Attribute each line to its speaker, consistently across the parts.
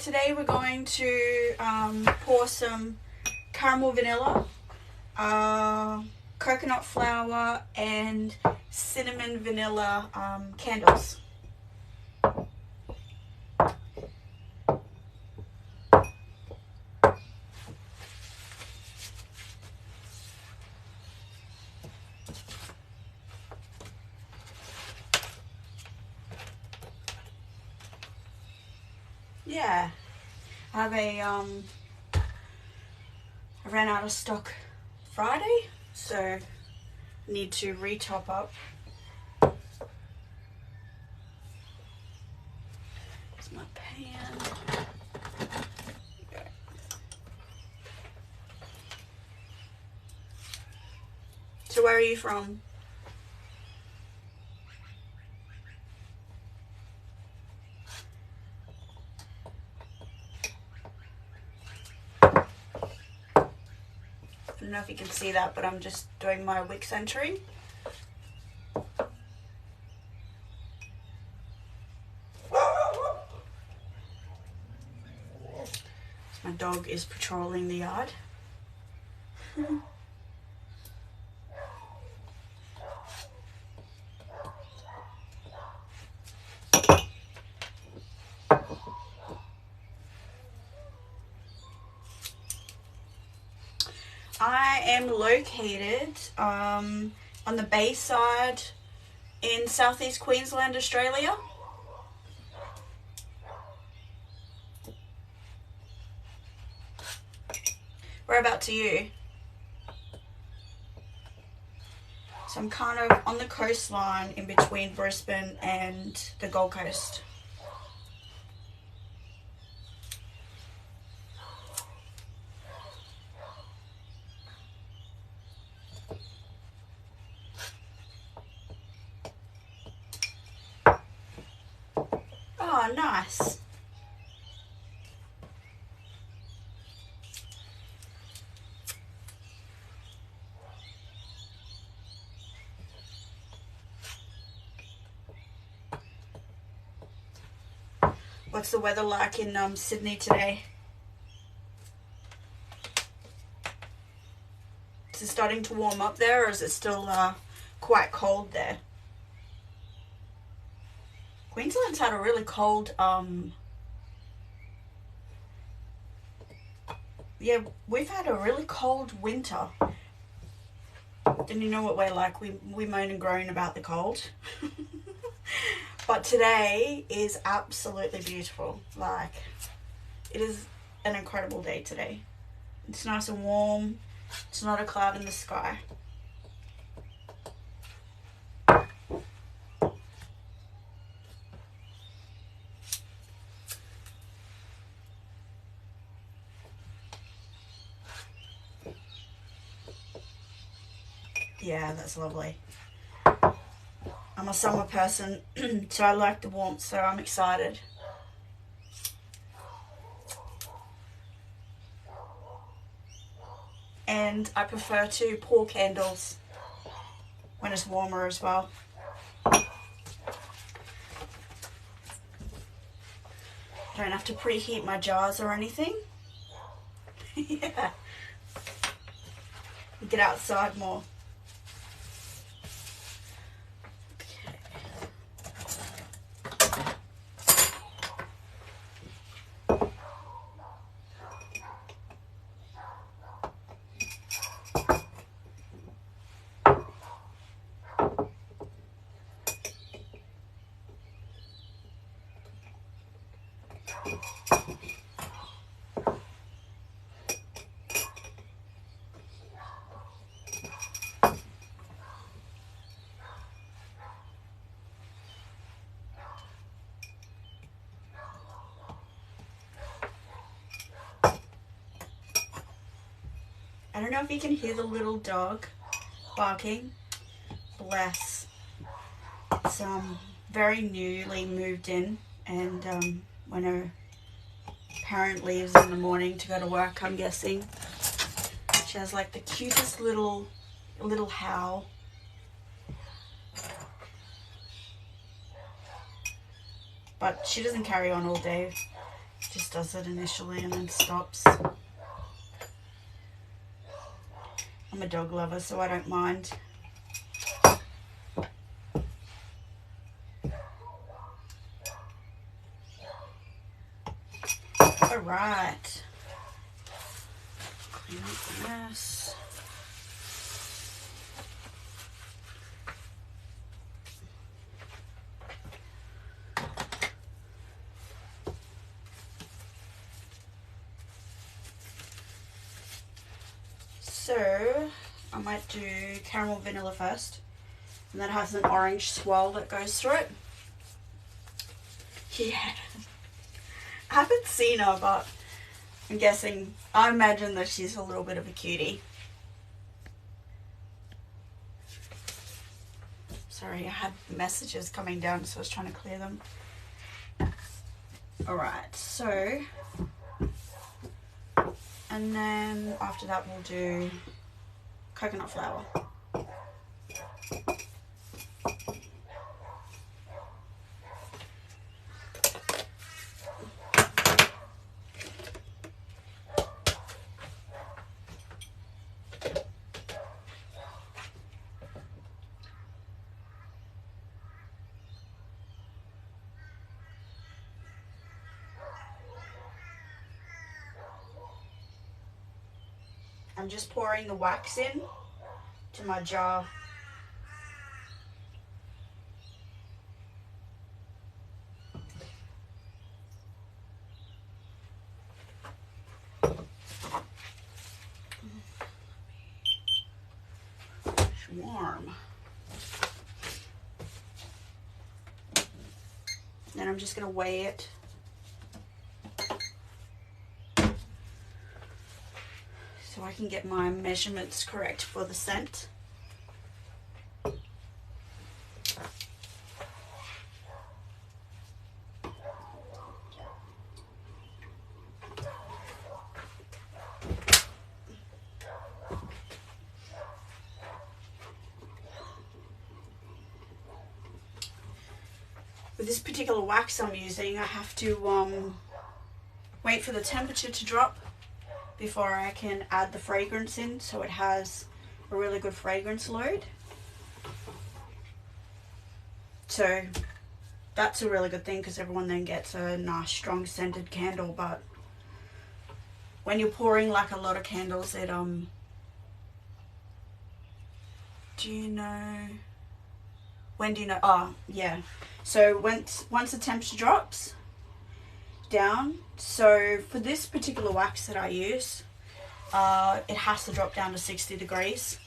Speaker 1: today we're going to pour some caramel vanilla, coconut flour and cinnamon vanilla candles. Yeah, I have I ran out of stock Friday, so need to re-top up. Here's my pan. Okay. So where are you from? I don't know if you can see that, but I'm just doing my wick centering. My dog is patrolling the yard. I am located on the Bayside in southeast Queensland, Australia. Whereabouts are you? So I'm kind of on the coastline in between Brisbane and the Gold Coast. Oh, nice. What's the weather like in Sydney today? Is it starting to warm up there, or is it still quite cold there? Queensland's had a really cold, yeah, we've had a really cold winter. And you know what we're like, we moan and groan about the cold. But today is absolutely beautiful. Like, it is an incredible day today. It's nice and warm. It's not a cloud in the sky. Yeah, that's lovely. I'm a summer person, so I like the warmth, so I'm excited. And I prefer to pour candles when it's warmer as well. Don't have to preheat my jars or anything. Yeah. Get outside more. I don't know if you can hear the little dog barking. Bless. It's very newly moved in, and when her parent leaves in the morning to go to work, I'm guessing, she has like the cutest little howl. But she doesn't carry on all day. Just does it initially and then stops. I'm a dog lover, so I don't mind. All right. Clean up the mess. So I might do caramel vanilla first, and that has an orange swirl that goes through it. Yeah, I haven't seen her, but I'm guessing, I imagine that she's a little bit of a cutie. Sorry, I had messages coming down, so I was trying to clear them. Alright, so, and then after that we'll do coconut flour. I'm just pouring the wax in to my jar. It's warm. Then I'm just going to weigh it. So I can get my measurements correct for the scent. With this particular wax I'm using, I have to wait for the temperature to drop before I can add the fragrance in, so it has a really good fragrance load. So that's a really good thing, because everyone then gets a nice strong scented candle. But when you're pouring like a lot of candles, it do you know, when do you know? Oh yeah, so once the temperature drops down, so for this particular wax that I use, it has to drop down to 60 degrees.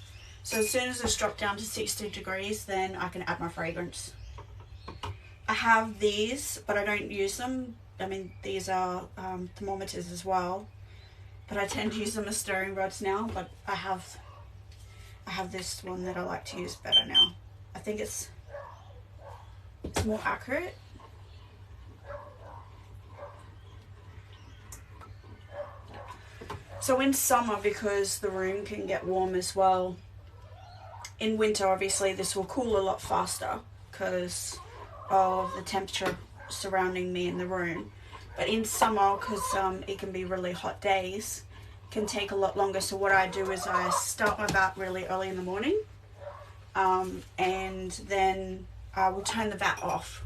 Speaker 1: So as soon as it's dropped down to 60 degrees, then I can add my fragrance. I have these, but I don't use them. I mean, these are thermometers as well, but I tend to use them as stirring rods now. But I have this one that I like to use better now. I think it's more accurate. So in summer, because the room can get warm as well, in winter obviously this will cool a lot faster because of the temperature surrounding me in the room. But in summer, because it can be really hot days, it can take a lot longer. So what I do is I start my vat really early in the morning, and then I will turn the vat off.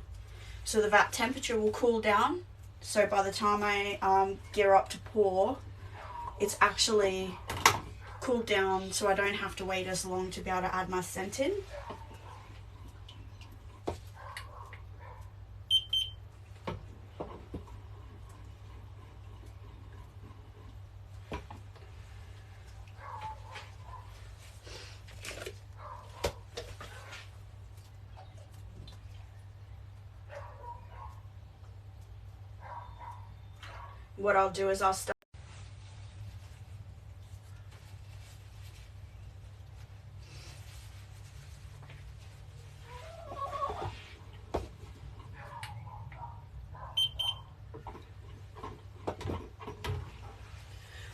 Speaker 1: So the vat temperature will cool down. So by the time I gear up to pour, it's actually cooled down, so I don't have to wait as long to be able to add my scent in. What I'll do is I'll start.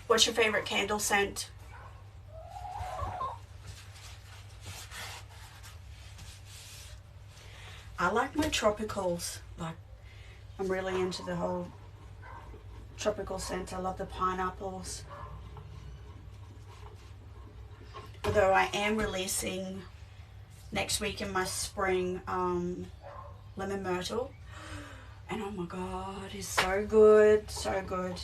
Speaker 1: What's your favorite candle scent? I like my tropicals. Like, I'm really into the whole tropical scents. I love the pineapples. Although I am releasing next week in my spring lemon myrtle. And oh my god, it's so good, so good.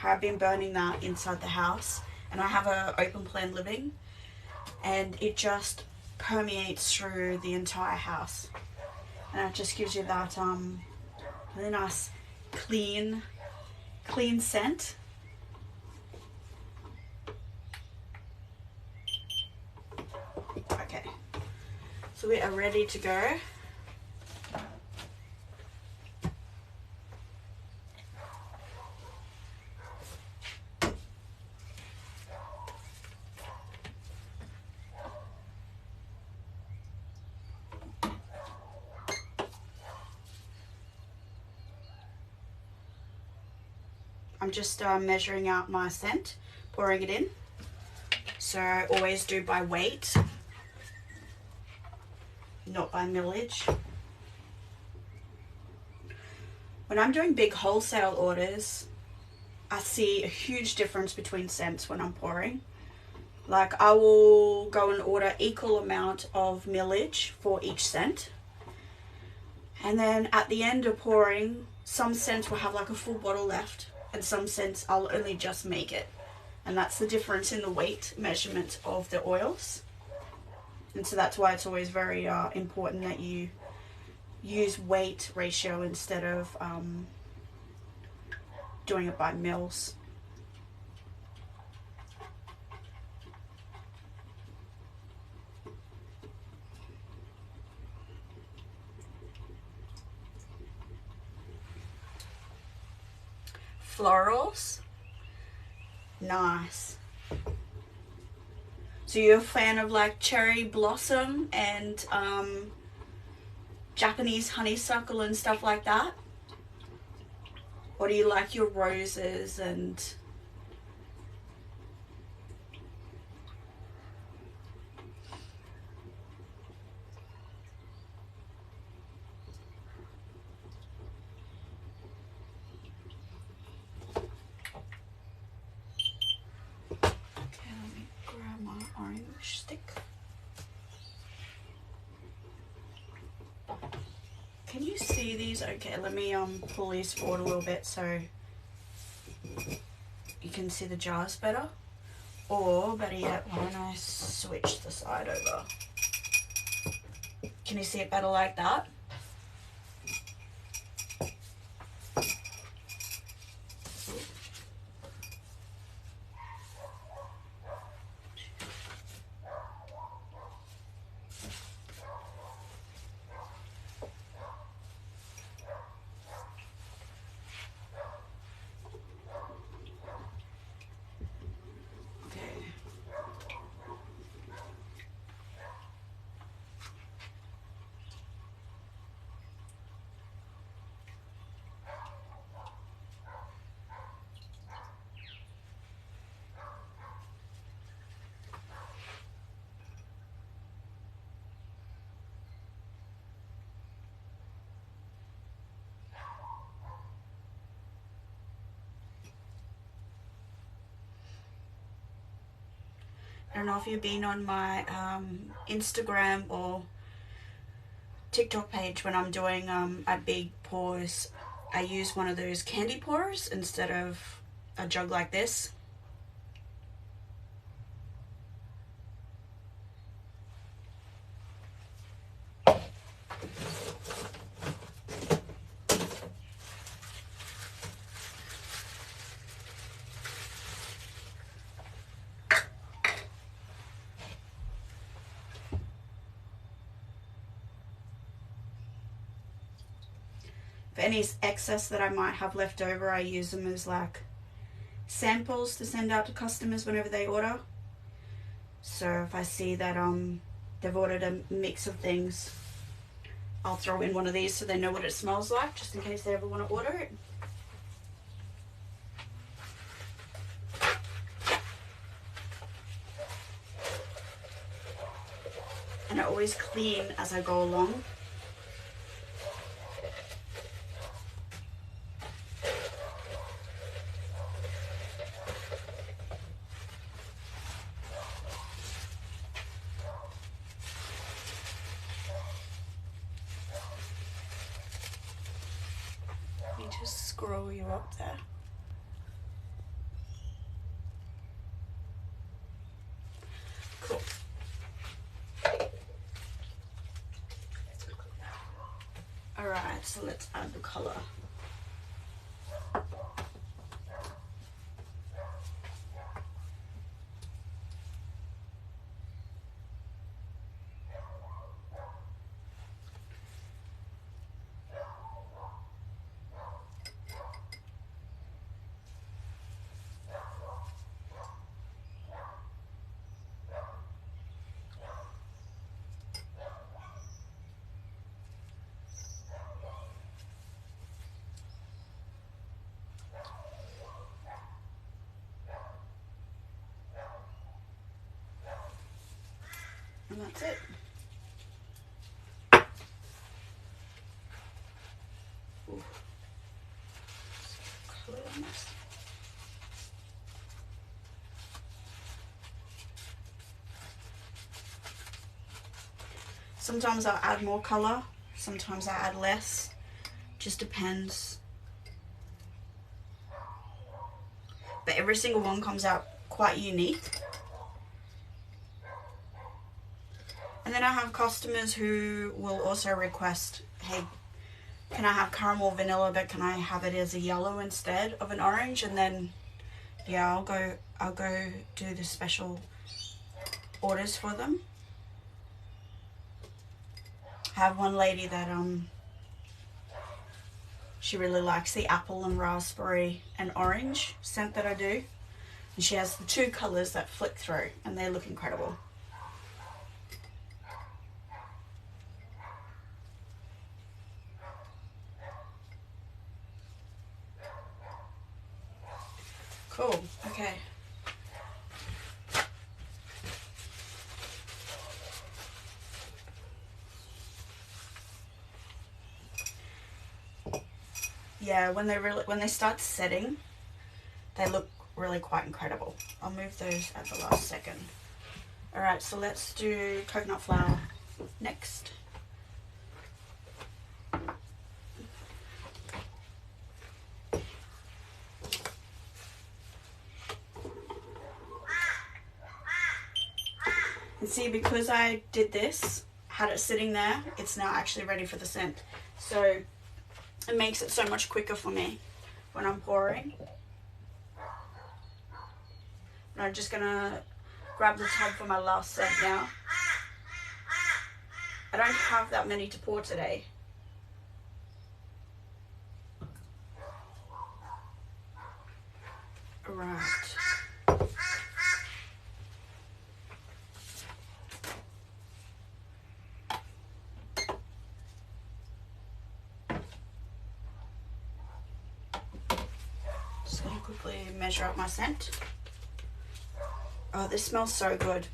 Speaker 1: I've been burning that inside the house, and I have a open plan living, and it just permeates through the entire house, and it just gives you that really nice clean scent. Okay, so we are ready to go. I'm just measuring out my scent, pouring it in. So I always do by weight, not by millage. When I'm doing big wholesale orders, I see a huge difference between scents when I'm pouring. Like, I will go and order equal amount of millage for each scent. And then at the end of pouring, some scents will have like a full bottle left, and some scents I'll only just make it. And that's the difference in the weight measurement of the oils. And so that's why it's always very important that you use weight ratio instead of doing it by mils. Florals, nice. So you're a fan of like cherry blossom and Japanese honeysuckle and stuff like that? Or do you like your roses and stick? Can you see these? Okay, let me pull these forward a little bit so you can see the jars better. Or better yet, why don't I switch the side over? Can you see it better like that? I don't know if you've been on my Instagram or TikTok page. When I'm doing a big pours, I use one of those candy pourers instead of a jug like this. For any excess that I might have left over, I use them as like samples to send out to customers whenever they order. So if I see that they've ordered a mix of things, I'll throw in one of these so they know what it smells like, just in case they ever want to order it. And I always clean as I go along. scroll you up there. Cool. Alright, so let's add the colour. And that's it. Ooh. Colour on this. Sometimes I'll add more colour, sometimes I add less, just depends. But every single one comes out quite unique. And then I have customers who will also request, hey, can I have caramel vanilla, but can I have it as a yellow instead of an orange? And then, yeah, I'll go do the special orders for them. I have one lady that she really likes the apple and raspberry and orange scent that I do, and she has the two colors that flick through, and they look incredible. Cool. Okay. Yeah, when they start setting, they look really quite incredible. I'll move those at the last second. All right, so let's do coconut flour next. And see, because I did this, had it sitting there, it's now actually ready for the scent. So it makes it so much quicker for me when I'm pouring. And I'm just gonna grab the tub for my last scent now. I don't have that many to pour today. Right. Just gonna quickly measure up my scent. Oh, this smells so good.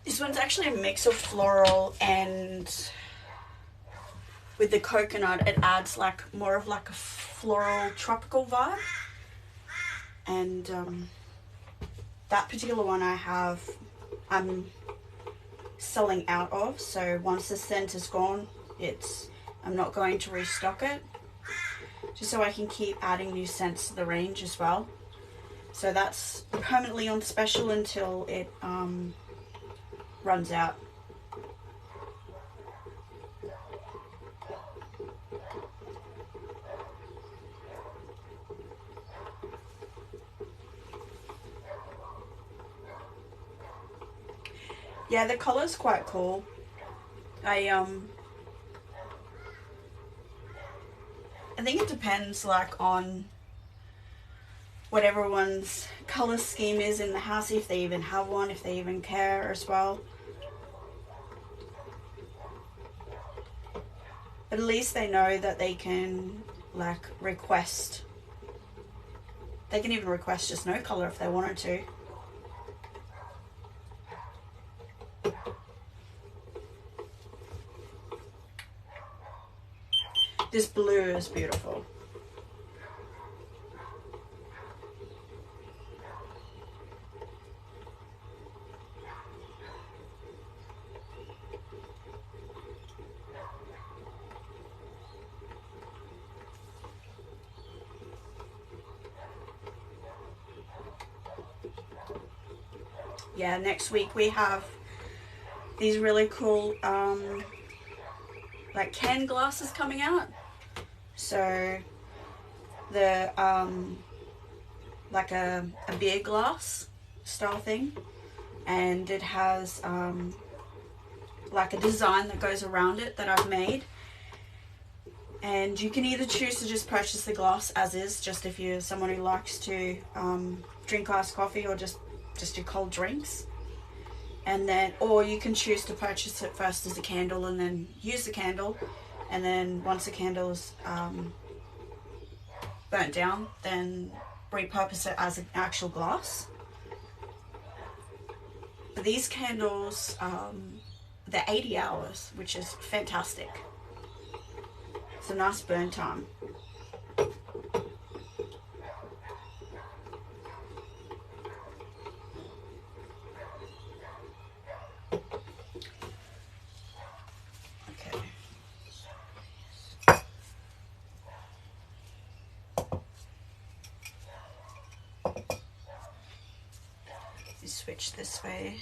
Speaker 1: This one's actually a mix of floral, and with the coconut it adds like more of like a floral tropical vibe. And that particular one I'm selling out of, so once the scent is gone, I'm not going to restock it, just so I can keep adding new scents to the range as well. So that's permanently on special until it runs out. Yeah, the color's quite cool. I think it depends like on what everyone's color scheme is in the house, if they even have one, if they even care as well. But at least they know that they can like request. They can even request just no color if they wanted to. This blue is beautiful. yeah, next week we have these really cool like can glasses coming out. So the like a beer glass style thing, and it has like a design that goes around it that I've made. And you can either choose to just purchase the glass as is, just if you're someone who likes to drink iced coffee or just your cold drinks. And then, or you can choose to purchase it first as a candle and then use the candle. And then once the candle's burnt down, then repurpose it as an actual glass. But these candles, they're 80 hours, which is fantastic. It's a nice burn time. Okay. You switch this way.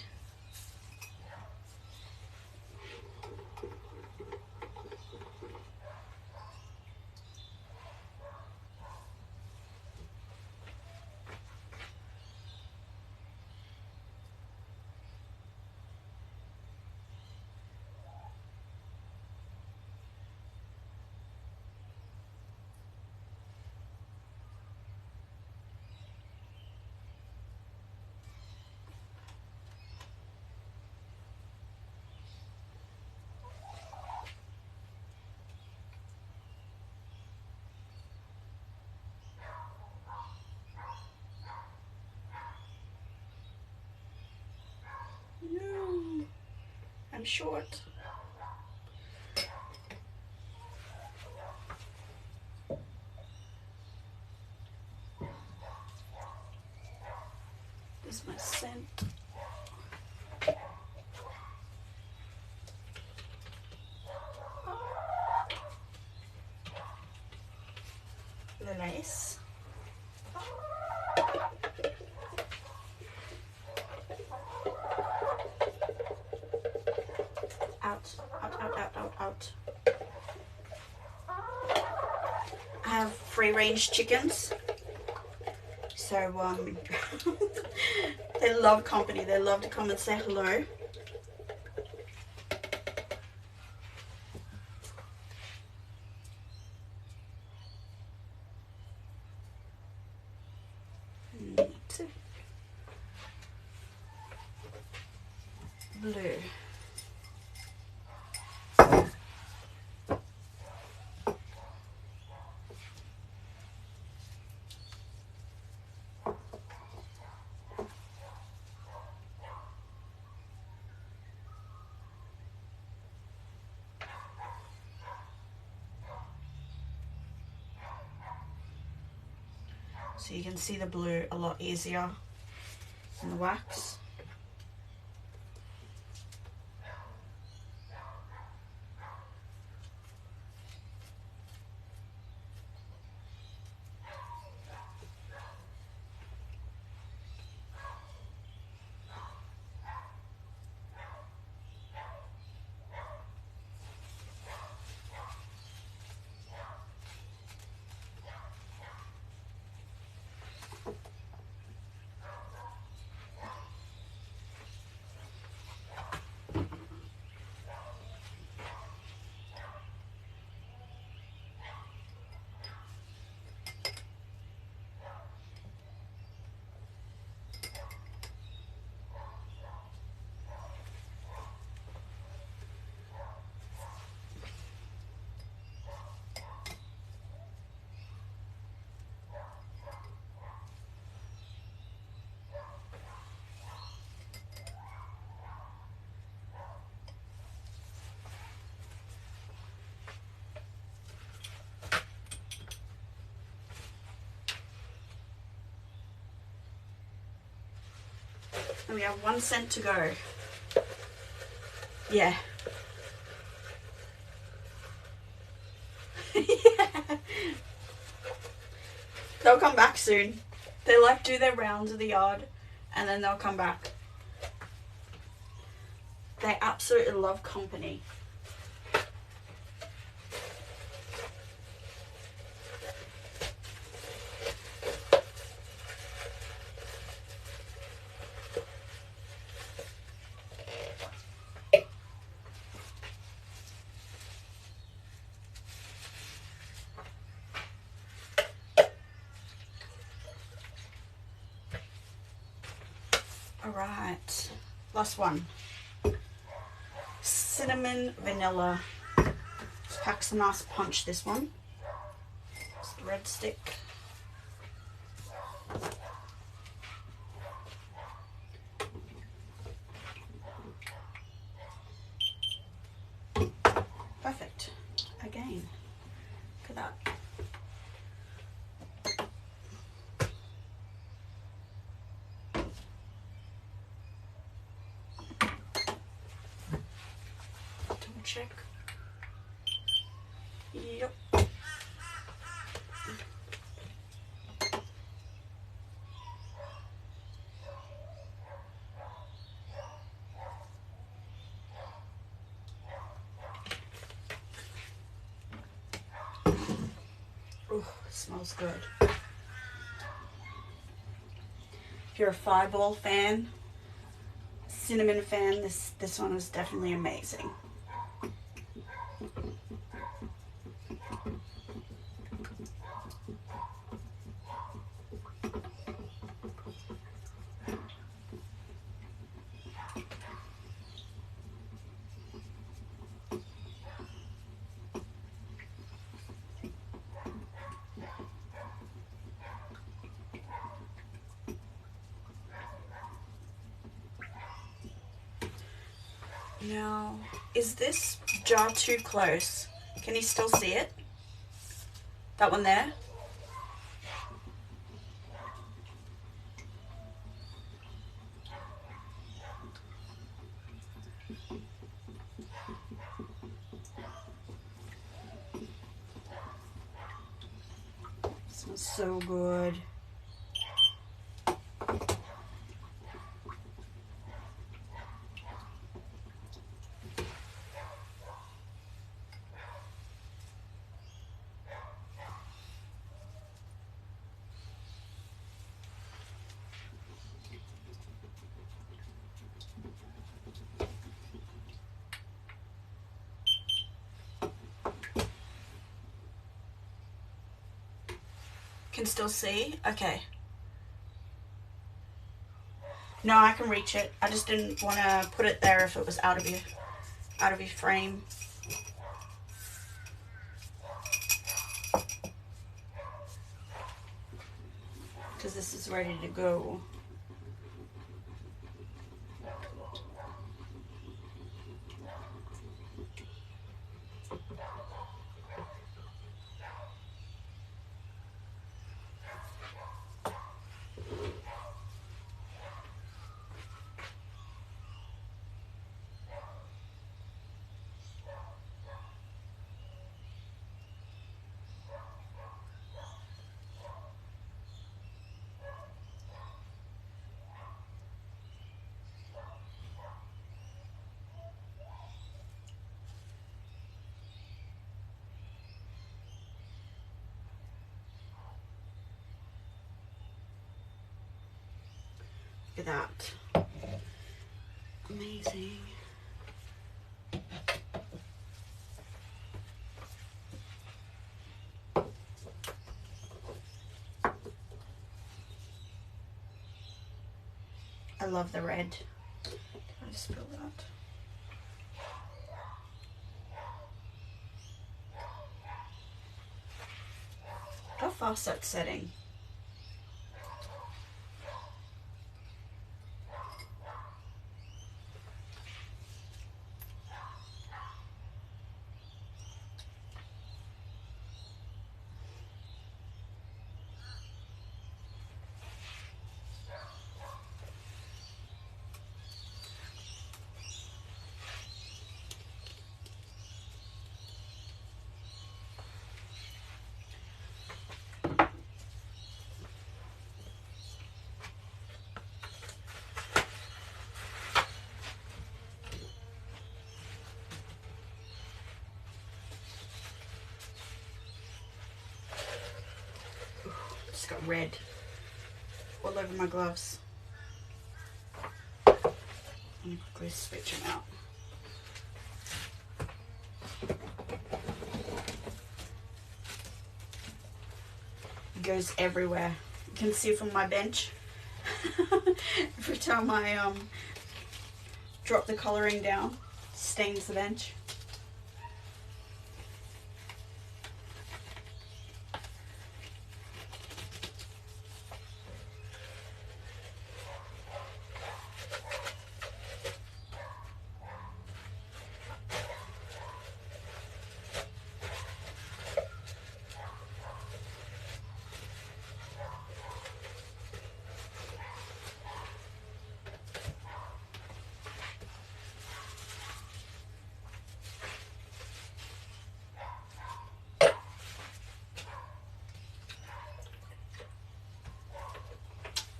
Speaker 1: No, I'm short. This is my scent. The lace. Out. I have free-range chickens, so they love company. They love to come and say hello. Blue. So you can see the blue a lot easier in the wax. And we have 1 cent to go. Yeah. Yeah. They'll come back soon. They like do their rounds of the yard and then they'll come back. They absolutely love company. All right, last one. Cinnamon vanilla. This packs a nice punch, this one. It's the red stick. Perfect. Again, look at that. Double check. Yep. Ooh, it smells good. If you're a Fireball fan, cinnamon fan, this one is definitely amazing. Now, is this jar too close? Can you still see it? That one there? It smells so good. Can still see? Okay. No, I can reach it. I just didn't want to put it there if it was out of your frame. Because this is ready to go. Look at that. Amazing. I love the red. Can I just spill that? How fast that's setting. red all over my gloves. Let me quickly switch them out. It goes everywhere. You can see from my bench. Every time I drop the colouring down, it stains the bench.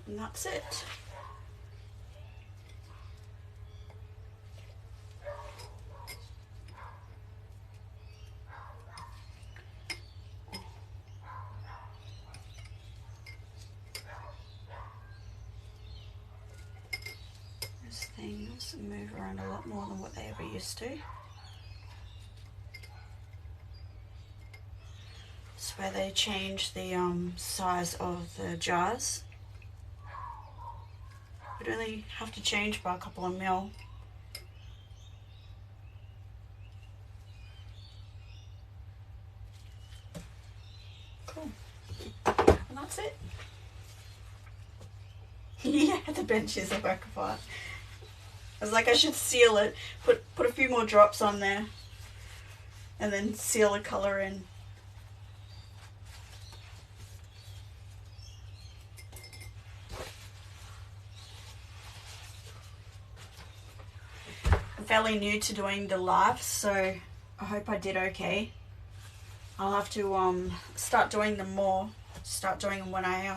Speaker 1: And that's it. These things move around a lot more than what they ever used to. It's where they change the size of the jars. Would only have to change by a couple of mil. Cool. And that's it. Yeah, the bench is a work of art. I was like, I should seal it, put a few more drops on there, and then seal the colour in. Fairly new to doing the live, so I hope I did okay. I'll have to start doing them more. Start doing them when I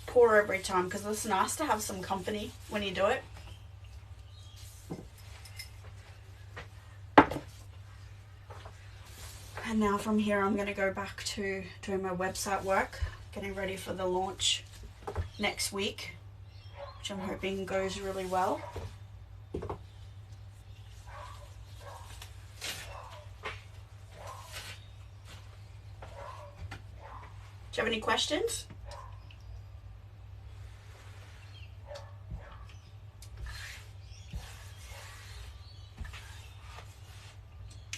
Speaker 1: pour every time, because it's nice to have some company when you do it. And now from here I'm going to go back to doing my website work, getting ready for the launch next week, which I'm hoping goes really well. Do you have any questions?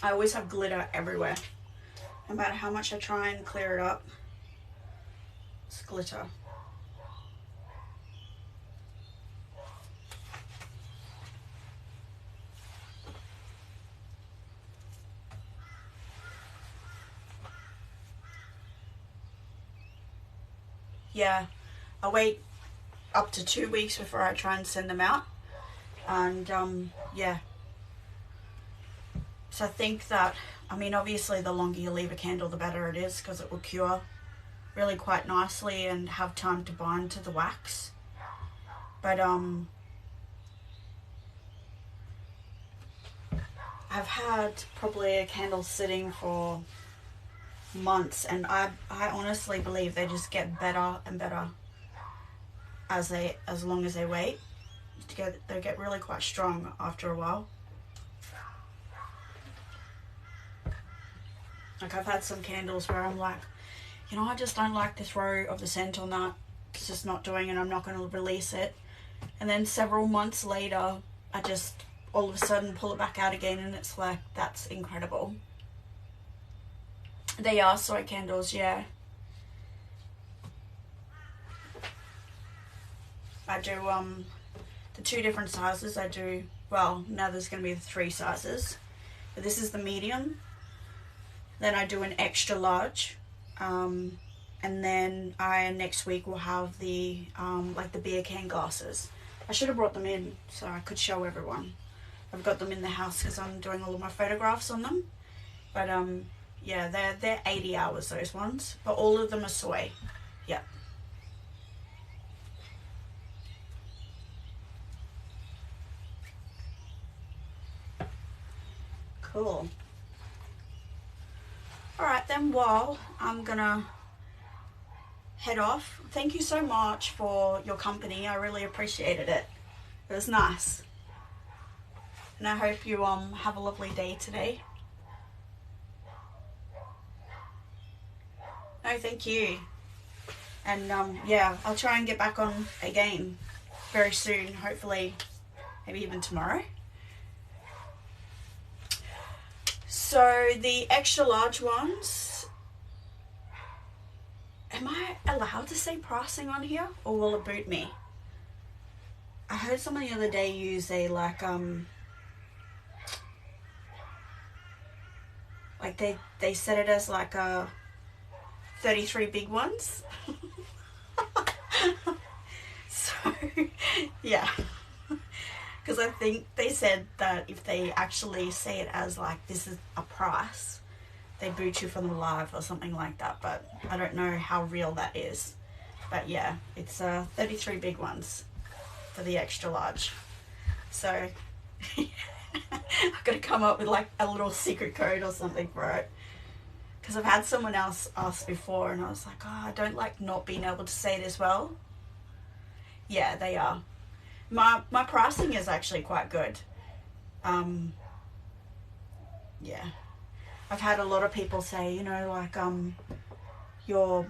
Speaker 1: I always have glitter everywhere. No matter how much I try and clear it up, it's glitter. Yeah, I wait up to 2 weeks before I try and send them out. And yeah. So I think that, I mean, obviously the longer you leave a candle, the better it is, because it will cure really quite nicely and have time to bind to the wax. But I've had probably a candle sitting for months, and I honestly believe they just get better and better as long as they wait. They get really quite strong after a while. Like, I've had some candles where I'm like, you know, I just don't like this row of the scent on that. It's just not doing it. I'm not going to release it. And then several months later, I just all of a sudden pull it back out again, and it's like, that's incredible. They are soy candles, yeah. I do the 2 different sizes. I do, well, now there's going to be the 3 sizes. But this is the medium. Then I do an extra large. And then next week will have the like the beer can glasses. I should have brought them in so I could show everyone. I've got them in the house because I'm doing all of my photographs on them. But yeah, they're 80 hours, those ones. But all of them are soy. Yeah. Cool. Alright then, well, I'm gonna head off. Thank you so much for your company. I really appreciated it. It was nice. And I hope you have a lovely day today. No, thank you. And yeah, I'll try and get back on again very soon. Hopefully, maybe even tomorrow. So the extra large ones, am I allowed to say pricing on here, or will it boot me? I heard someone the other day use a like they set it as like a 33 big ones. So yeah, because I think they said that if they actually say it as like this is a price, they boot you from the live or something like that, but I don't know how real that is. But yeah, it's 33 big ones for the extra large. So I've got to come up with like a little secret code or something for it, because I've had someone else ask before and I was like, oh, I don't like not being able to say it as well. Yeah, they are. My pricing is actually quite good. Yeah, I've had a lot of people say, you know, like you're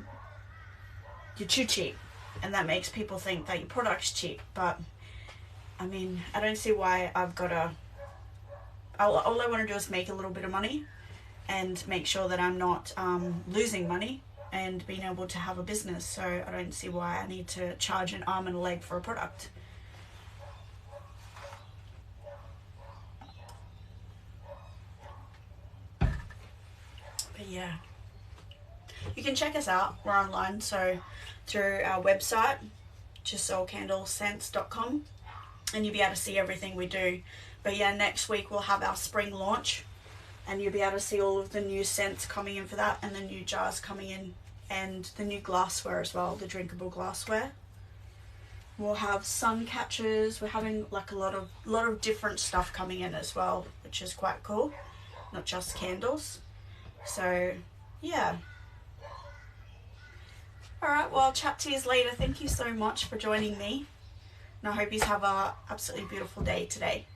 Speaker 1: too cheap, and that makes people think that your product's cheap. But I mean, I don't see why I've got to. All I want to do is make a little bit of money and make sure that I'm not losing money and being able to have a business. So I don't see why I need to charge an arm and a leg for a product. But yeah, you can check us out. We're online, so through our website, justsoulcandlescents.com, and you'll be able to see everything we do. But yeah, next week we'll have our spring launch, and you'll be able to see all of the new scents coming in for that, and the new jars coming in, and the new glassware as well, the drinkable glassware. We'll have sun catchers. We're having like a lot of different stuff coming in as well, which is quite cool. Not just candles. So yeah. Alright, well, I'll chat to you later. Thank you so much for joining me, and I hope you have a absolutely beautiful day today.